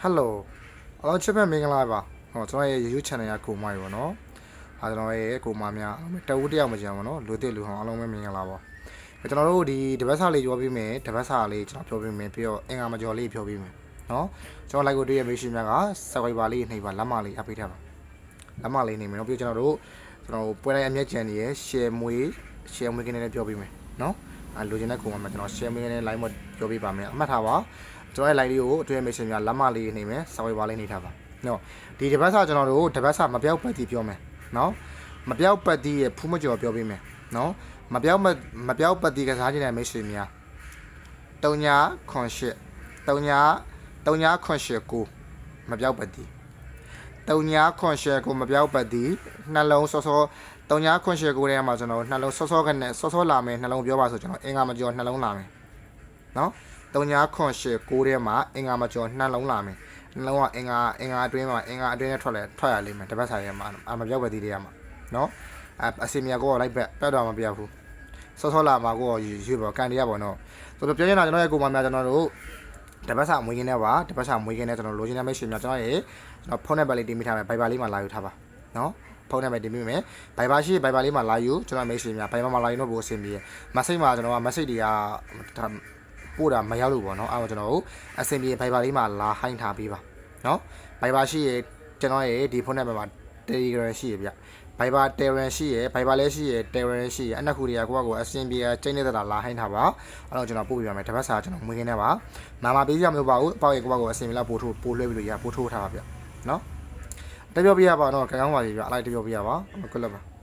Hello အားလုံးချစ်မဲ့မင်္ဂလာပါဟောကျွန်တော်ရဲ့ YouTube channel ကကိုမိုင်းပေါ့နော်အားကျွန်တော်ရဲ့ကိုမများတဝူးတယောက်မကြံပါနော်လူသစ်လူဟောင်းအားလုံးပဲမင်္ဂလာပါကျွန်တော်တို့ဒီတပတ်စာလေးပြောပြမယ်တပတ်စာလေးကျွန်တော်ပြောပြမယ်ပြီးတော့အင်္ဂါမကျော်လေးပြောပြမယ်နော်ကျွန်တော် like ကိုတွေ့ရမိရှိများက subscriber လေးနှိပ်ပါလက်မလေးအပ်ပေးထားပါလက်မလေးနှိပ်မယ်နော်ပြီးကျွန်တော်ပွဲတိုင်းအမျက်ကြံနေရ share မွေးကနေလည်းပြောပြမယ်နော်လိုချင်တဲ့ကိုမှာကျွန်တော် share မွေးကနေ live မှာပြောပြပါမယ်အမှတ်ထားပါကျွန်တော်ရဲ့ live လေးကိုတွေ့ရမိရှိများလက်မလေးနှိပ်မယ် subscriber လေးနှိပ်ထားပါနော်ဒီတပတ်စာကျွန်တော်တို့တပတ်စာမပြောက်ပတ်တီပြောမယ်နော်မပြောက်ပတ်တီရဲ့ဖူးမကျော်ပြောပြမယ်နော်မပြောက်ပတ်တီကစားခြင်းတဲ့မိတ်ဆွေများ3ညာခွန်ရှစ်3ညာခွန်ရှစ်ကိုမပြောက်ပတ်တီ3ညာခွန်ရှစ်ကိုမပြောက်ပတ်တီနှလုံးစောစော3ညာခွန်ရှစ်ကိုထဲမှာကျွန်တော်နှလုံးစောစောကနဲ့စောစောလာမယ်နှလုံးပြောပါဆိုကျွန်တော်အင်္ဂါမကျော်နှလုံးလာမယ်နော်3ညာခွန်ရှစ်ကိုထဲမှာအင်္ဂါမကျော်နှလုံးလာမယ်နှလုံးကအင်္ဂါအတွင်းမှာအင်္ဂါအတွင်းနဲ့ထွက်ရလိမ့်မယ်တပတ်စာရဲမှာမပြောက်ပတ်တီတွေကမှာနော်အစီမီယာကိုလိုက်ပက်တော့မပြောက်ဘူးစောစောလာမှာကိုရွေးပေါ့ကန်တရားပေါ့နော်ဆိုတော့ပြောချင်တာကျွန်တော်ရဲ့ကိုမများကျွန်တော်တို့တပတ်စာမွေးခင်းနဲ့ပါတပတ်စာမွေးခင်းနဲ့ကျွန်တော်လိုချင်တဲ့မိတ်ဆွေများကျွန်တော်ရဲ့ဖုန်းနံပါတ်လေးတင်မိထားမယ် Viber လေးမှာလာယူထားပါနော်ဖုန်းနံပါတ်တင်မိမယ် Viber ရှိ Viber လေးမှာလာယူကျွန်တော်မိတ်ဆွေများ Viber မှာလာယူတော့ပို့အဆင်ပြေmessage မှာကျွန်တော်က message တွေကပို့တာမရောက်လို့ပေါ့နော်အဲ့တော့ကျွန်တော်တို့အဆင်ပြေ Viber လေးမှာလာဟိုင်းထားပေးပါနော် Viber ရှိရကျွန်တော်ရဲ့ဒီဖုန်းနံပါတ်မှာ Telegram ရှိရဗျViber Telegram ရှိရ Viber လည်းရှိရ Telegram ရှိရအနှစ်ခုတွေကကိုယ့်အဆင်ပြေချိန်နေတာလာဟိုင်းထားပါအဲ့တော့ကျွန်တော်ပို့ပြပါမယ်တပတ်စာကျွန်တော်မွေးခင်းနေပါမာပေးရမလို့ပါဘူးအပေါက်ရေကိုယ့်အဆင်ပြေလောက်ပို့လွှဲပြီးလို့ရပို့ထိုးထားပါဗျနော်တပြောပြရပါတော့ကောင်းပါပြီဗျအဲ့လိုက်တပြောပြရပါခုလက်ပါ